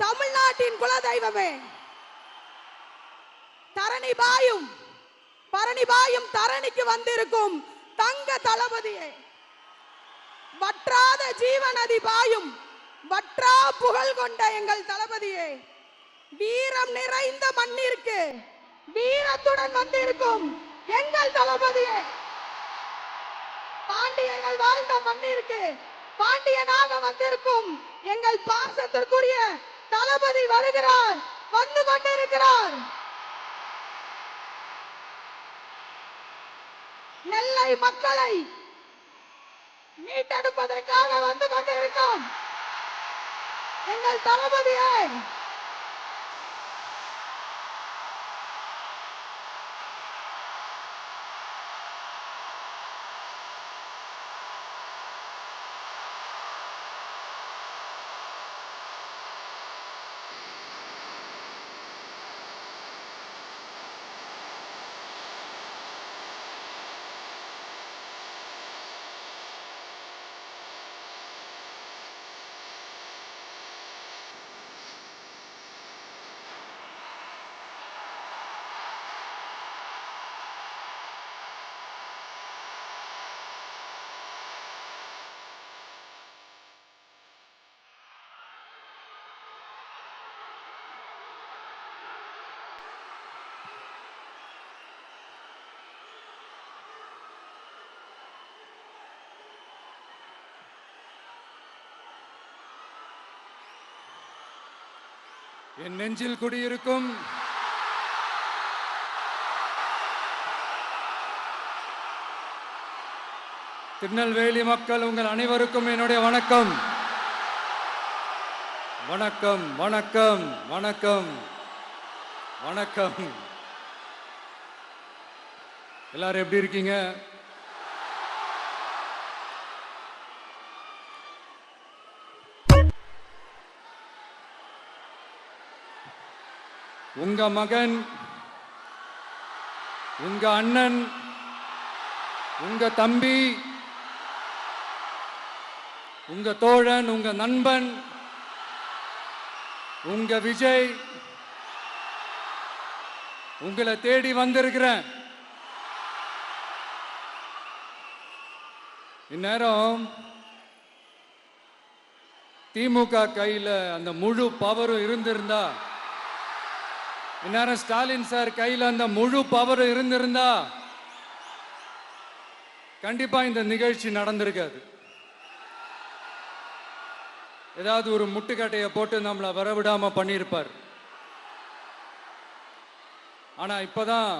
தமிழ்நாட்டின் குலதெய்வமே, தரணி பாயும் பரணி பாயும் தரணிக்கு வந்திருக்கும் தங்க தளபதியே, வற்றாத ஜீவநதி பாயும் வற்றா புகழ் கொண்ட எங்கள் தளபதியே, வீரம் நிறைந்த மண்ணிற்கு வீரத்துடன் வந்திருக்கும் எங்கள் தளபதியே, பாண்டியர்கள் வாழ்ந்த மண்ணிற்கு பாண்டியனாக வந்திருக்கும் எங்கள் பாசத்திற்குரிய தளபதி வருகிறார், வந்து கொண்டிருக்கிறார். நெல்லை மக்களை மீட்டெடுப்பதற்காக வந்து கொண்டிருக்கும் எங்கள் தளபதியை என் நெஞ்சில் குடியிருக்கும் திருநெல்வேலி மக்கள் உங்கள் அனைவருக்கும் என்னுடைய வணக்கம். வணக்கம் வணக்கம் வணக்கம் வணக்கம். எல்லாரும் எப்படி இருக்கீங்க? உங்க மகன், உங்க அண்ணன், உங்க தம்பி, உங்க தோழன், உங்க நண்பன், உங்க விஜய் உங்களை தேடி வந்திருக்கிறேன். இந்நேரம் திமுக கையில அந்த முழு பவரும் இருந்திருந்தா, இந்நேரம் ஸ்டாலின் சார் கையில் அந்த முழு பவர் இருந்திருந்தா கண்டிப்பா இந்த நிகழ்ச்சி நடந்திருக்காது. ஏதாவது ஒரு முட்டுக்கட்டையை போட்டு நம்மளை வரவிடாம பண்ணியிருப்பார். ஆனா இப்பதான்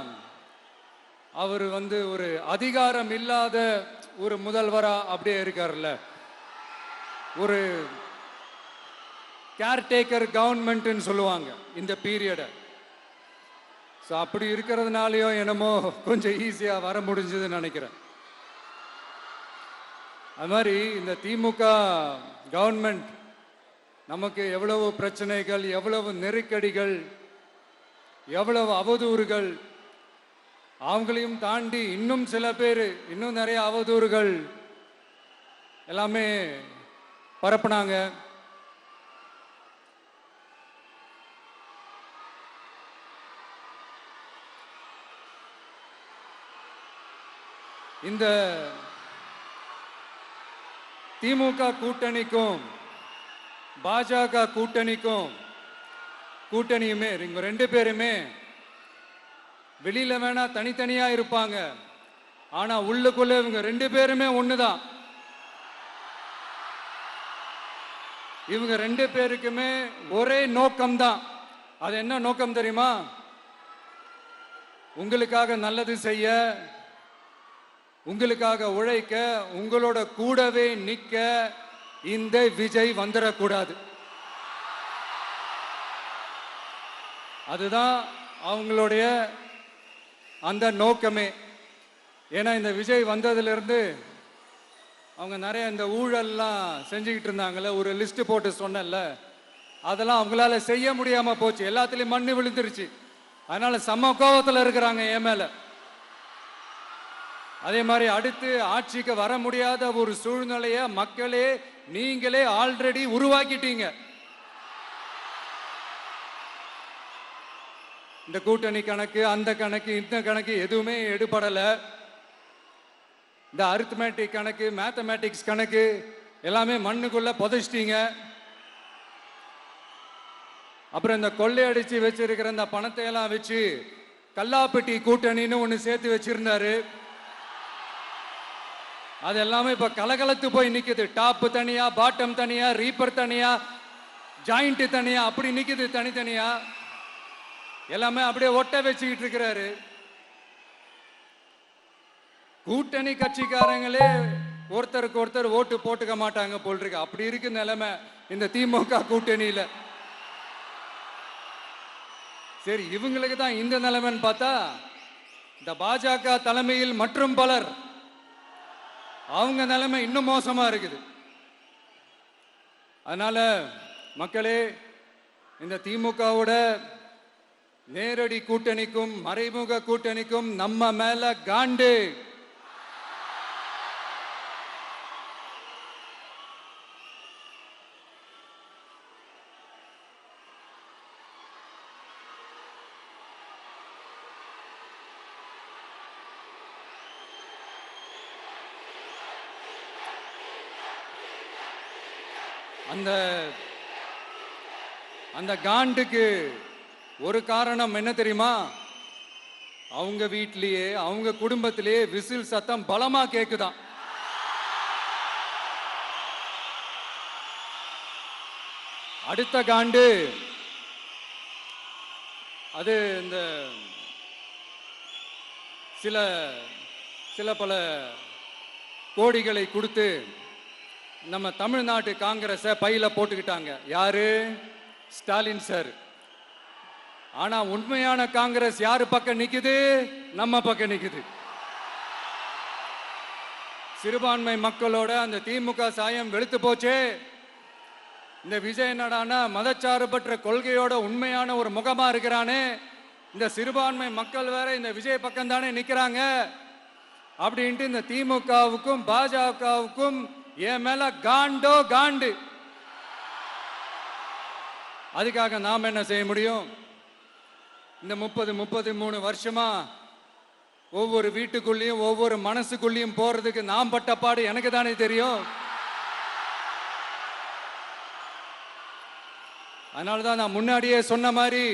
அவர் ஒரு அதிகாரம் இல்லாத ஒரு முதல்வரா அப்படியே இருக்காருல்ல, ஒரு கேர்டேக்கர் கவர்மெண்ட்னு சொல்லுவாங்க இந்த பீரியட. அப்படி இருக்கிறதுனாலயோ என்னமோ கொஞ்சம் ஈஸியா வர முடிஞ்சதுன்னு நினைக்கிறேன். அது மாதிரி இந்த திமுக கவர்மெண்ட் நமக்கு எவ்வளவு பிரச்சனைகள், எவ்வளவு நெருக்கடிகள், எவ்வளவு அவதூறுகள், அவங்களையும் தாண்டி இன்னும் சில பேர் இன்னும் நிறைய அவதூறுகள் எல்லாமே பரப்புனாங்க. இந்த திமுக கூட்டணிக்கும் பாஜக கூட்டணியுமே இவங்க ரெண்டு பேருமே வெளியில வேணா தனித்தனியா இருப்பாங்க, ஆனா உள்ளுக்குள்ள இவங்க ரெண்டு பேருமே ஒண்ணுதான். இவங்க ரெண்டு பேருக்குமே ஒரே நோக்கம்தான். அது என்ன நோக்கம் தெரியுமா? உங்களுக்காக நல்லது செய்ய, உங்களுக்காக உழைக்க, உங்களோட கூடவே நிக்க இந்த விஜய் வந்துடக்கூடாது. அதுதான் அவங்களுடைய அந்த நோக்கமே. ஏன்னா இந்த விஜய் வந்ததிலிருந்து அவங்க நிறைய இந்த ஊழல்லாம் செஞ்சுக்கிட்டு இருந்தாங்கல்ல, ஒரு லிஸ்ட் போட்டு சொன்னல, அதெல்லாம் அவங்களால செய்ய முடியாம போச்சு. எல்லாத்துலயும் மண்ணு விழுந்துருச்சு. அதனால செம்ம கோபத்தில் இருக்கிறாங்க என் மேல. அதே மாதிரி அடுத்து ஆட்சிக்கு வர முடியாத ஒரு சூழ்நிலைய மக்களே நீங்களே ஆல்ரெடி உருவாக்கிட்டீங்க. இந்த கூட்டணி கணக்கு, அந்த கணக்கு, இந்த கணக்கு எதுவுமே எடுபடல. இந்த அரித்மேட்டிக் கணக்கு, மேத்தமேட்டிக்ஸ் கணக்கு எல்லாமே மண்ணுக்குள்ள புதைச்சிட்டீங்க. அப்புறம் இந்த கொள்ளையடிச்சு வச்சிருக்கிற இந்த பணத்தை எல்லாம் வச்சு கல்லாப்பட்டி கூட்டணின்னு ஒண்ணு சேர்த்து வச்சிருந்தாரு. அது எல்லாமே இப்ப கலகலத்து போய் நிக்குது. டாப் தனியா, பாட்டம் தனியா, ரீப்பர் தனியா, ஜாயிண்ட் தனியா, அப்படி நிக்குது தனித்தனியா. எல்லாமே அப்படியே ஒட்ட வச்சுக்கிட்டு இருக்கிறாரு. கூட்டணி கட்சிக்காரங்களே ஒருத்தருக்கு ஒருத்தர் ஓட்டு போட்டுக்க மாட்டாங்க போல் இருக்கு. அப்படி இருக்கு நிலைமை இந்த திமுக கூட்டணியில. சரி, இவங்களுக்கு தான் இந்த நிலைமைன்னு பார்த்தா இந்த பாஜக தலைமையில் மற்றும் பலர் அவங்க நிலைமை இன்னும் மோசமா இருக்குது. அதனால மக்களே, இந்த திமுகவோட நேரடி கூட்டணிக்கும் மறைமுக கூட்டணிக்கும் நம்ம மேல காண்டு. அந்த காண்டுக்கு ஒரு காரணம் என்ன தெரியுமா? அவங்க வீட்லயே, அவங்க குடும்பத்திலேயே விசில் சத்தம் பலமா கேக்குதான். அடுத்த காண்டு அது இந்த சில பல கோடிகளை கொடுத்து நம்ம தமிழ்நாட்டு காங்கிரஸை பையில போட்டுக்கிட்டாங்க. யாரு? ஸ்டாலின் சார். ஆனா உண்மையான காங்கிரஸ் யாரு பக்கம் நிக்குது? நம்ம பக்கம் நிக்குது. சிறுபான்மை மக்களோட அந்த திமுக சாயம் வெளுத்து போச்சே. இந்த விஜய் என்னடானா மதச்சார்பற்ற கொள்கையோட உண்மையான ஒரு முகமா இருக்கிறானே. இந்த சிறுபான்மை மக்கள் வேற இந்த விஜய் பக்கம் தானே நிக்கிறாங்க அப்படின்ட்டு இந்த திமுகவுக்கும் பாஜகவுக்கும் என் மேல காண்டோ காண்டு. அதுக்காக நாம் என்ன செய்ய முடியும்? இந்த 33 வருஷமா ஒவ்வொரு வீட்டுக்குள்ளேயும் ஒவ்வொரு மனசுக்குள்ளேயும் போறதுக்கு நாம் பட்ட பாடு எனக்கு தானே தெரியும். அதனாலதான் நான் முன்னாடியே சொன்ன மாதிரி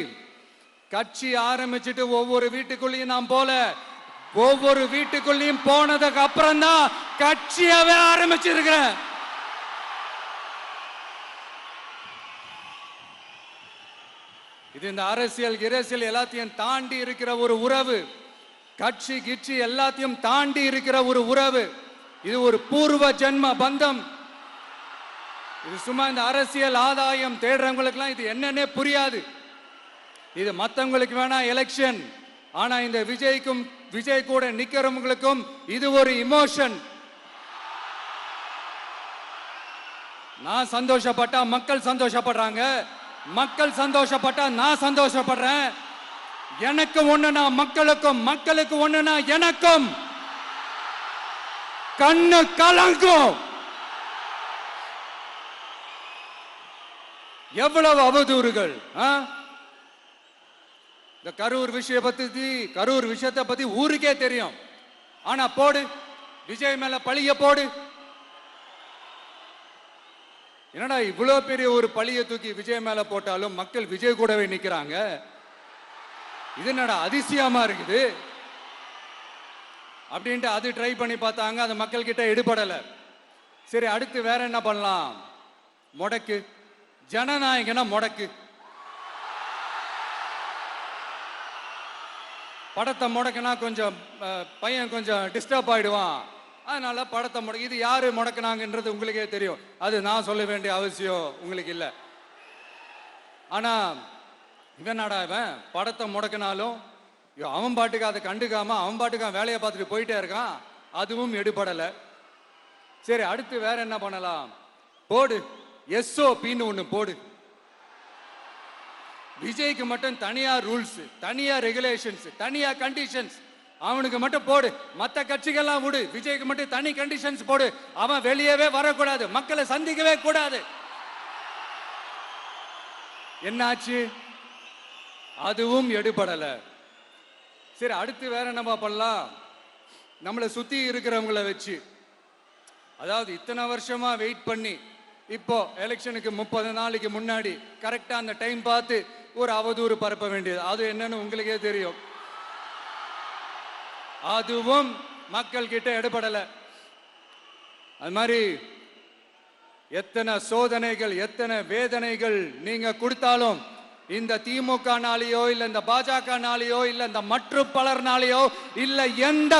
கட்சி ஆரம்பிச்சுட்டு ஒவ்வொரு வீட்டுக்குள்ளேயும் நான் போல, ஒவ்வொரு வீட்டுக்குள்ளேயும் போனதுக்கு அப்புறம் தான் கட்சியவே ஆரம்பிச்சிருக்கிறேன். இது இந்த அரசியல் இரசியல் எல்லாத்தையும் தாண்டி இருக்கிற ஒரு உறவு. கட்சி கிட்சி எல்லாத்தையும் தாண்டி இருக்கிற ஒரு உறவு. இது ஒரு பூர்வ ஜென்ம பந்தம். இது சும்மா இந்த அரசியல் ஆதாயம் தேடுறவங்களுக்குலாம் இது என்னன்னே புரியாது. இது மற்றவங்களுக்கு வேணா எலெக்ஷன். ஆனா இந்த விஜய் கூட நிக்கிறவங்களுக்கும் இது ஒரு இமோஷன். நான் சந்தோஷப்பட்டா மக்கள் சந்தோஷப்படுறாங்க, மக்கள் சந்தோஷப்பட்டா நான் சந்தோஷப்படுறேன். எனக்கு ஒண்ணுனா மக்களுக்கும், மக்களுக்கு ஒண்ணுனா எனக்கும் கண்ணு கலங்கும். எவ்வளவு அவதூறுகள்! இந்த கரூர் விஷயத்தை பத்தி ஊருக்கே தெரியும். ஆனா போடு, விஜய் மேல பழிய போடு. என்னடா இவ்வளவு பெரிய ஒரு பழிய தூக்கி விஜய் மேல போட்டாலும் மக்கள் விஜய் கூடவே நிக்கிறாங்க. இது என்னடா அதிசயமா இருக்குது அப்படின்ட்டு அது ட்ரை பண்ணி பார்த்தாங்க. அது மக்கள் கிட்ட எடுபடல. சரி, அடுத்து வேற என்ன பண்ணலாம்? முடக்கு. ஜனநாயகனா முடக்கு. படத்தை முடக்கினா கொஞ்சம் பையன் கொஞ்சம் டிஸ்டர்ப் ஆயிடுவான். அதனால படத்தை முடக்கி. இது யாரு முடக்கினாங்கன்றது உங்களுக்கே தெரியும். அது நான் சொல்ல வேண்டிய அவசியம் உங்களுக்கு இல்லை. ஆனா இவன் படத்தை முடக்கினாலும் அவன் பாட்டுக்கு அதை கண்டுக்காம அவன் பாட்டுக்கு வேலையை பார்த்துட்டு போயிட்டே இருக்கான். அதுவும் எடுபடலை. சரி, அடுத்து வேற என்ன பண்ணலாம்? போடு, SOPன்னு ஒண்ணு போடு. விஜய்க்கு மட்டும் தனியா ரூல்ஸ், தனியா ரெகுலேஷன்ஸ், தனியா கண்டிஷன்ஸ் அவனுக்கு மட்டும் போடு. மற்ற கட்சிகள்லாம் விடு, விஜய்க்கு மட்டும் தனி கண்டிஷன்ஸ் போடு. அவன் வெளியவே வரக்கூடாது, மக்களை சந்திக்கவே கூடாது. என்னாச்சு? அதுவும் எடுபடல. சரி, அடுத்து வேற என்ன பண்ணலாம்? நம்மளை சுத்தி இருக்கிறவங்கள வச்சு, அதாவது இத்தனை வருஷமா வெயிட் பண்ணி இப்போ எலெக்ஷனுக்கு 30 நாளைக்கு முன்னாடி கரெக்டா அந்த டைம் பார்த்து ஒரு அவதூறு பரப்ப வேண்டியது. அது என்னன்னு உங்களுக்கே தெரியும். அதுவும் மக்கள் கிட்ட எடுபடல. அது மாதிரி எத்தனை சோதனைகள், எத்தனை வேதனைகள் நீங்க கொடுத்தாலும் இந்த திமுக நாளையோ இல்ல இந்த பாஜக நாளையோ இல்ல இந்த மற்ற பலர் நாளையோ இல்ல எந்த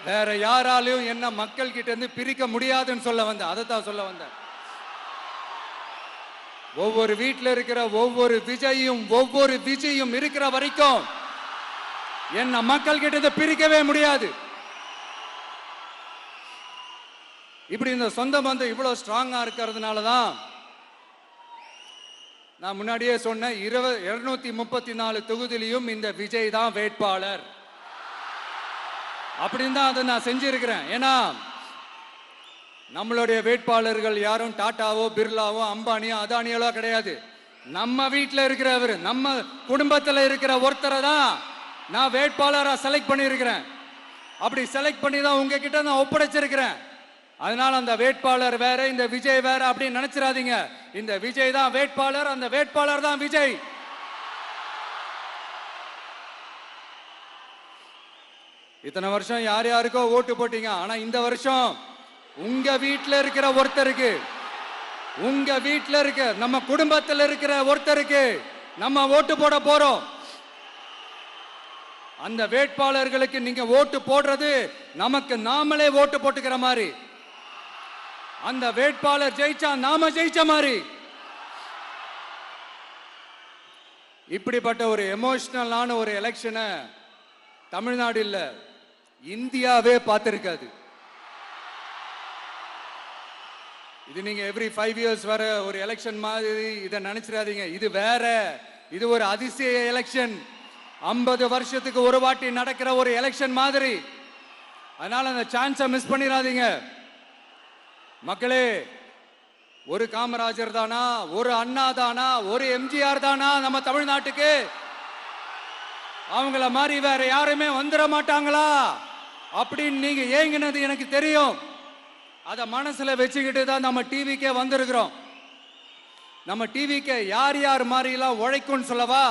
வேற யாராலையும் என்ன மக்கள் கிட்ட இருந்து பிரிக்க முடியாதுன்னு சொல்ல வந்தேன். அதை தான் சொல்ல வந்தேன். ஒவ்வொரு வீட்டில் இருக்கிற ஒவ்வொரு விஜயும் இருக்கிற வரைக்கும் என்ன மக்கள் கிட்ட இருந்து பிரிக்கவே முடியாது. இப்படி இந்த சொந்த பந்தம் இவ்வளவு ஸ்ட்ராங்கா இருக்கிறதுனால தான் நான் முன்னாடியே சொன்ன 234 தொகுதியிலும் இந்த விஜய் தான் வேட்பாளர் அப்படின்னு தான் அதை நான் செஞ்சிருக்கிறேன். ஏன்னா நம்மளுடைய வேட்பாளர்கள் யாரும் டாட்டாவோ பிர்லாவோ அம்பானியோ அதானியோ கிடையாது. நம்ம வீட்டில் இருக்கிறவர், நம்ம குடும்பத்தில் இருக்கிற ஒருத்தரை தான் நான் வேட்பாளராக செலக்ட் பண்ணியிருக்கிறேன். அப்படி செலக்ட் பண்ணி தான் உங்ககிட்ட நான் ஒப்படைச்சிருக்கிறேன். அதனால அந்த வேட்பாளர் வேற, இந்த விஜய் வேற அப்படின்னு நினைச்சிடாதீங்க. இந்த விஜய் தான் வேட்பாளர், அந்த வேட்பாளர் தான் விஜய். இத்தனை வருஷம் யார் யாருக்கோ ஓட்டு போட்டீங்க. ஆனா இந்த வருஷம் உங்க வீட்டில் இருக்கிற ஒருத்தருக்கு, உங்க வீட்டில் இருக்க நம்ம குடும்பத்தில் இருக்கிற ஒருத்தருக்கு நம்ம ஓட்டு போட போறோம். அந்த வேட்பாளர்களுக்கு நீங்க ஓட்டு போடுறது நமக்கு நாமளே ஓட்டு போட்டுக்கிற மாதிரி. அந்த வேட்பாளர் ஜெயிச்சா நாம ஜெயிச்ச மாதிரி. இப்படிப்பட்ட ஒரு எமோஷனலான ஒரு எலெக்ஷனை தமிழ்நாடு இல்ல, இந்தியாவே பார்த்திருக்காது. இது நீங்க எவ்ரி 5 இயர்ஸ் வர ஒரு எலெக்ஷன் மாதிரி இதை நினைச்சிடாதீங்க. இது வேற, இது ஒரு அதிசய எலெக்ஷன். 50 வருஷத்துக்கு ஒரு வாட்டி நடக்கிற ஒரு எலெக்ஷன் மாதிரி. அதனால அந்த சான்ஸை மிஸ் பண்ணிடாதீங்க மக்களே. ஒரு காமராஜர் தானா, ஒரு அண்ணா தானா, ஒரு எம்ஜிஆர் தானா நம்ம தமிழ்நாட்டுக்கு? அவங்கள மாதிரி வேற யாருமே வந்துட மாட்டாங்களா அப்படின்னு நீங்க ஏங்கினது எனக்கு தெரியும். அத மனசுல வச்சுக்கிட்டு தான் நம்ம டிவிக்கே வந்திருக்கிறோம். நம்ம டிவிக்கு யார் யார் மாதிரி எல்லாம் உழைக்கும் சொல்லவா?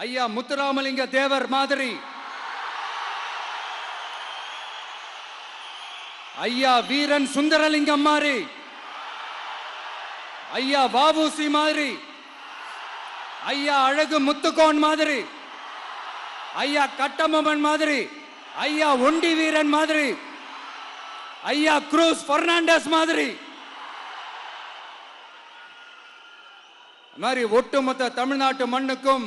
ஐயா முத்துராமலிங்க தேவர் மாதிரி, ஐயா வீரன் சுந்தரலிங்கம் மாதிரி, ஐயா வாவுசி மாதிரி, ஐயா அழகு முத்துக்கோன் மாதிரி, ஐயா கட்டபொம்மன் மாதிரி, ஐயா ஒண்டி வீரன் மாதிரி, ஐயா குரூஸ் பெர்னாண்டஸ் மாதிரி, மாதிரி ஒட்டுமொத்த தமிழ்நாட்டு மண்ணுக்கும்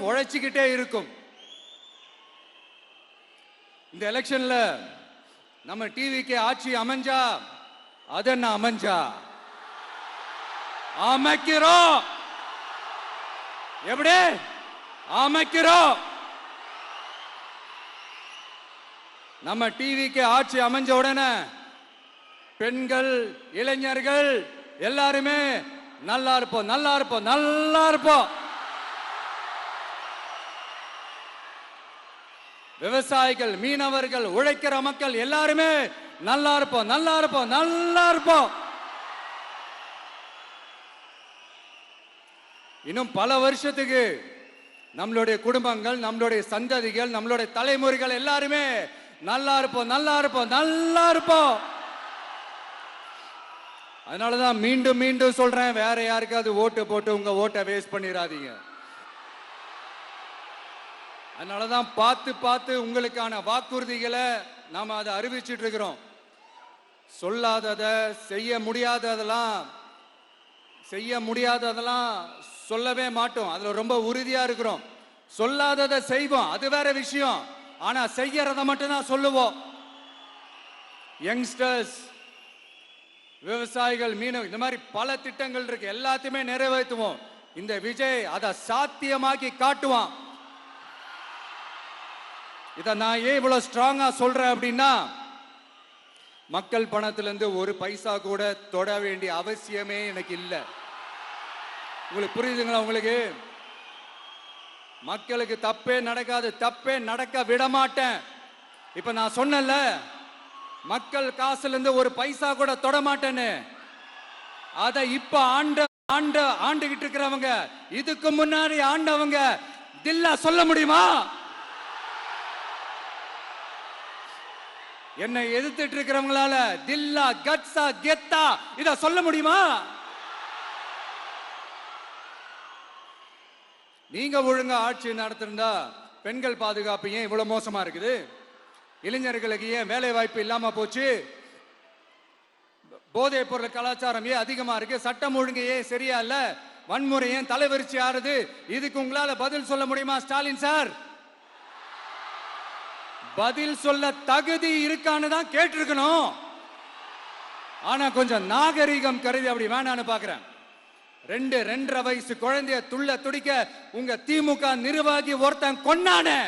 உழைச்சுக்கிட்டே இருக்கும். இந்த எலெக்ஷன்ல நம்ம டிவிக்கு ஆட்சி அமைஞ்சா அதென்ன அமைஞ்சா அமைக்கிறோம். எப்படி அமைக்கிறோம்? நம்ம டிவிக்கு ஆட்சி அமைஞ்ச உடனே பெண்கள், இளைஞர்கள் எல்லாருமே நல்லா இருப்போம், நல்லா இருப்போம், நல்லா இருப்போம். விவசாயிகள், மீனவர்கள், உழைக்கிற மக்கள் எல்லாருமே நல்லா இருப்போம், நல்லா இருப்போம், நல்லா இருப்போம். இன்னும் பல வருஷத்துக்கு நம்மளுடைய குடும்பங்கள், நம்மளுடைய சந்ததிகள், நம்மளுடைய தலைமுறைகள் எல்லாருமே நல்லா இருப்போம், நல்லா இருப்போம், நல்லா இருப்போம். அதனாலதான் மீண்டும் மீண்டும் சொல்றேன், வேற யாருக்காவது ஓட்டு போட்டு உங்க ஓட்டை வேஸ்ட் பண்ணிடாதீங்க. அதனாலதான் பார்த்து பார்த்து உங்களுக்கான வாக்குறுதிகளை நாம அதை அறிவிச்சிட்டு இருக்கிறோம். சொல்லாதத, செய்ய முடியாததெல்லாம் சொல்லவே மாட்டோம். அதுல ரொம்ப உறுதியா இருக்கிறோம். சொல்லாததை செய்வோம், அது வேற விஷயம். ஆனா செய்யறத மட்டும் தான் சொல்லுவோம். யங்ஸ்டர்ஸ், விவசாயிகள், மீனவர்கள், இந்த மாதிரி பல திட்டங்கள் இருக்கு, எல்லாத்தையுமே நிறைவேற்றுவோம். இந்த விஜய் அதை சாத்தியமாக்கி காட்டுவான். இத நான் ஏன் இவ்வளவு ஸ்ட்ராங்கா சொல்றேன் அப்படின்னா, மக்கள் பணத்திலிருந்து ஒரு பைசா கூட தொட வேண்டிய அவசியமே எனக்கு இல்லை. உங்களுக்கு புரியுதுங்களா? உங்களுக்கு மக்களுக்கு தப்பே நடக்காது, தப்பே நடக்க விட மாட்டேன். இப்ப நான் சொன்னல, மக்கள் காசுல இருந்து ஒரு பைசா கூட தொட மாட்டேன்னு. அத இப்ப ஆண்டுகிட்டு இருக்கிறவங்க, இதுக்கு முன்னாடி ஆண்டவங்க தில்லா சொல்ல முடியுமா? என்னை எதிர்த்துட்டு இருக்கிறவங்களால தில்லா கட்ஸா கெத்தா இத சொல்ல முடியுமா? நீங்க ஒழுங்கா ஆட்சி நடத்திருந்தா பெண்கள் பாதுகாப்பு ஏன் இவ்வளவு மோசமா இருக்குது? இளைஞர்களுக்கு ஏன் வேலை வாய்ப்பு இல்லாம போச்சு? போதைப் பொருள் கலாச்சாரம் ஏன் அதிகமா இருக்கு? சட்டம் ஒழுங்கு ஏன் சரியா இல்ல? வன்முறை ஏன் தலைவரிச்சு ஆறுது? இதுக்கு உங்களால பதில் சொல்ல முடியுமா ஸ்டாலின் சார்? பதில் சொல்ல தகுதி இருக்கான்னு தான் கேட்டிருக்கணும். ஆனா கொஞ்சம் நாகரிகம் கருதி அப்படி வேணான்னு பாக்குறேன். 2.5 வயசு குழந்தைய துள்ள துடிக்க உங்க திமுக நிர்வாகி ஒருத்தன் கொன்னானே,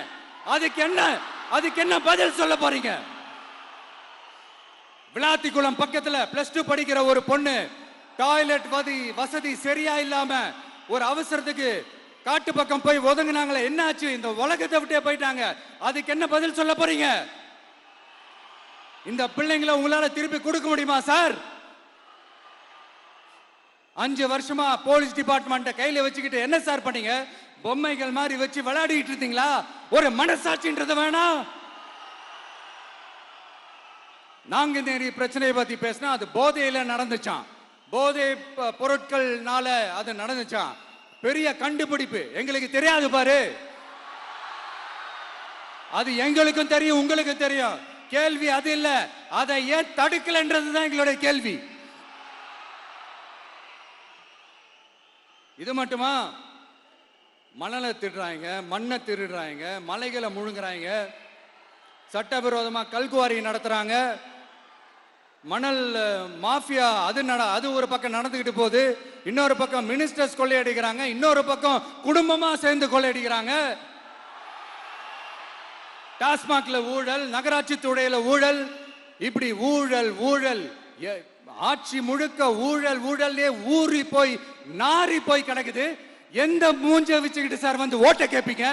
அதுக்கு என்ன பதில் சொல்ல போறீங்க? விளாத்திக்குளம் பக்கத்துல +2 படிக்கிற ஒரு பொண்ணு டாய்லெட் வசதி சரியா இல்லாம ஒரு அவசரத்துக்கு காட்டு பக்கம் போய் ஒதுங்கினாங்களே, என்னாச்சு? இந்த உலகத்தை விட்டே போயிட்டாங்க. அதுக்கு என்ன பதில் சொல்ல போறீங்க? இந்த பிள்ளைங்களை உங்களால திருப்பி கொடுக்க முடியுமா சார்? 5 வருஷமா போலீஸ் டிபார்ட்மெண்ட்டை கையில வச்சுக்கிட்டு என்ன சார் பண்ணீங்க? பொம்மைகள் மாதிரி வச்சு விளையாடிட்டு இருந்தீங்களா? ஒரு மனசாட்சின்றது வேணாம். நாங்குநேரி பிரச்சனையை பத்தி பேசினா அது போதையில நடந்துச்சான், போதை பொருட்கள்னால அது நடந்துச்சான். பெரிய கண்டுபிடிப்பு எங்களுக்கு தெரியாது பாரு. அது எங்களுக்கும் தெரியும், உங்களுக்கும் தெரியும். கேள்வி அது இல்ல, அதை ஏன் தடுக்கலன்றதுதான் எங்களுடைய கேள்வி. இது மட்டுமா? மணலை திருடுறாங்க, மண்ணை திருடுறாங்க, மலைகளை முழுங்குறாங்க, சட்டவிரோதமா கல்குவாரி நடத்துறாங்க, மணல் மாஃபியா அது ஒரு பக்கம் நடந்துகிட்டு போகுது. இன்னொரு பக்கம் மினிஸ்டர்ஸ் கொள்ளையடிக்கிறாங்க, இன்னொரு பக்கம் குடும்பமா சேர்ந்து கொள்ளையடிக்கிறாங்க. டாஸ்மாக்ல ஊழல், நகராட்சி துறையில ஊழல், இப்படி ஊழல் ஊழல், ஆட்சி முழுக்க ஊழல் ஊழல்லே ஊறி போய் நாரி போய் கிடக்குது. எந்த மூஞ்ச வச்சுக்கிட்டு சார் வந்து ஓட்ட கேட்பீங்க?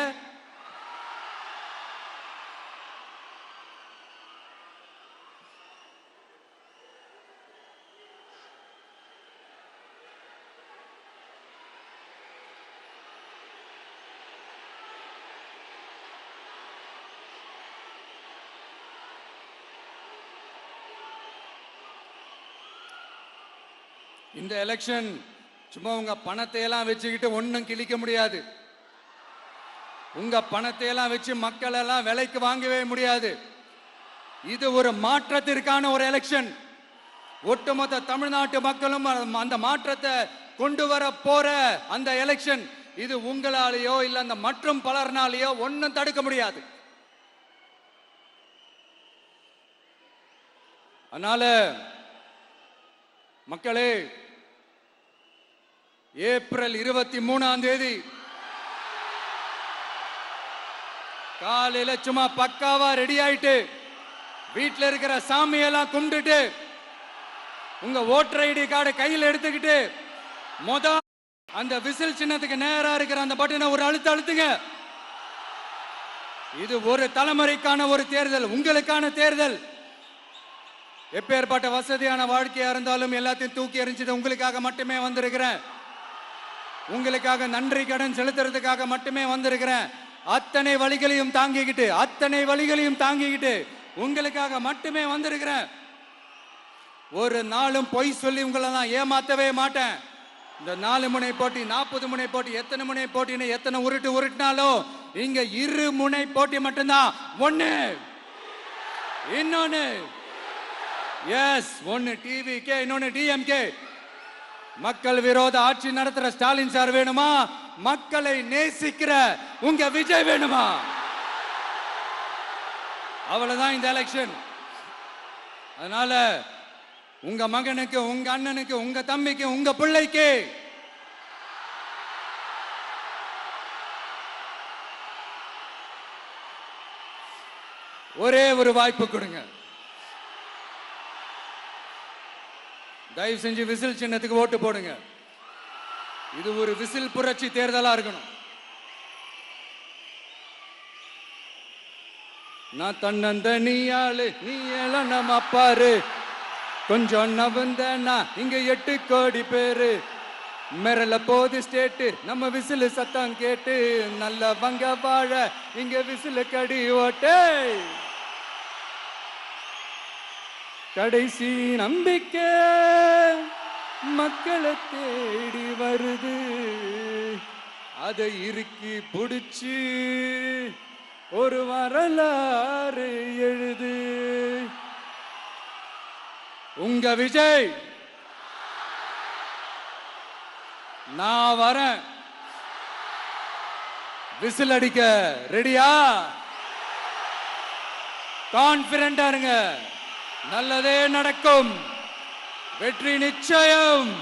இந்த எலெக்ஷன் சும்மா உங்க பணத்தை எல்லாம் வச்சுக்கிட்டு ஒன்னும் கிழிக்க முடியாது. உங்க பணத்தை எல்லாம் வச்சு மக்கள் எல்லாம் விலைக்கு வாங்கவே முடியாது. இது ஒரு மாற்றத்திற்கான ஒரு எலெக்ஷன். ஒட்டுமொத்த தமிழ்நாட்டு மக்களும் அந்த மாற்றத்தை கொண்டு வர போற அந்த எலெக்ஷன். இது உங்களாலேயோ இல்ல அந்த மற்றும் பலர்னாலேயோ ஒன்னும் தடுக்க முடியாது. அதனால மக்களே, ஏப்ரல் 23ஆம் தேதி காலையில சும்மா பக்காவா ரெடி ஆயிட்டு வீட்டில் இருக்கிற சாமியெல்லாம் கும்பிட்டுட்டு உங்க ஓட்டர் ஐடி கார்டை கையில் எடுத்துக்கிட்டு அந்த விசில் சின்னத்துக்கு நேரா இருக்கிற அந்த பட்டனை ஒரு அழுத்துங்க. இது ஒரு தலைமுறைக்கான ஒரு தேர்தல், உங்களுக்கான தேர்தல். எப்பேற்பட்ட வசதியான வாழ்க்கையா இருந்தாலும் எல்லாத்தையும் தூக்கி எறிஞ்சிட்டு உங்களுக்காக மட்டுமே வந்திருக்கிறேன். உங்களுக்காக நன்றி கடன் செலுத்துறதுக்காக மட்டுமே வந்திருக்கிறேன். அத்தனை வழிகளையும் தாங்கிக்கிட்டு உங்களுக்காக மட்டுமே வந்திருக்கிறேன். ஒரு நாளும் பொய் சொல்லி உங்களை நான் ஏமாத்தவே மாட்டேன். இந்த 4 முனை போட்டி, 40 முனை போட்டி, எத்தனை முனை போட்டின்னு எத்தனை உருட்டினாலும் இங்க 2 முனை போட்டி மட்டும்தான். ஒண்ணு, இன்னொன்னு எஸ், ஒன்னு டிவிகே, இன்னொன்னு டிஎம்கே. மக்கள் விரோத ஆட்சி நடத்துற ஸ்டாலின் சார் வேணுமா? மக்களை நேசிக்கிற உங்க விஜய் வேணுமா? அவ்வளவுதான் இந்த எலெக்ஷன். அதனால உங்க மகனுக்கு, உங்க அண்ணனுக்கு, உங்க தம்பிக்கு, உங்க பிள்ளைக்கு ஒரே ஒரு வாய்ப்பு கொடுங்க. தயவு செஞ்சு விசில் சின்னத்துக்கு ஓட்டு போடுங்க. இது ஒரு விசில் புரட்சி தேர்தலா இருக்கணும். நான் தன்னந்த நீயாளு நீ நம்ம அப்பாரு கொஞ்சம் நவந்தனா இங்க 8 கோடி பேரு மிரல போது ஸ்டேட்டு நம்ம விசிலு சத்தம் கேட்டு நல்ல வங்க வாழ இங்க விசிலு கடி ஓட்டே. கடைசி நம்பிக்கை மக்களை தேடி வருது, அதை இறுக்கி புடிச்சு ஒரு வரலாறு எழுது. உங்க விஜய் நான் வரேன். விசில் அடிக்க ரெடியா? கான்பிடண்டா இருங்க. நல்லதே நடக்கும். வெற்றி நிச்சயம்.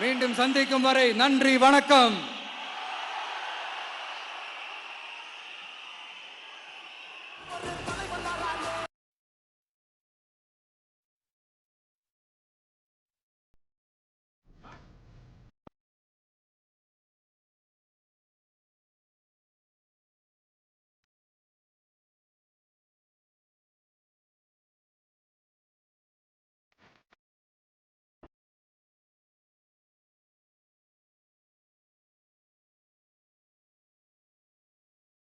மீண்டும் சந்திக்கும் வரை நன்றி, வணக்கம்.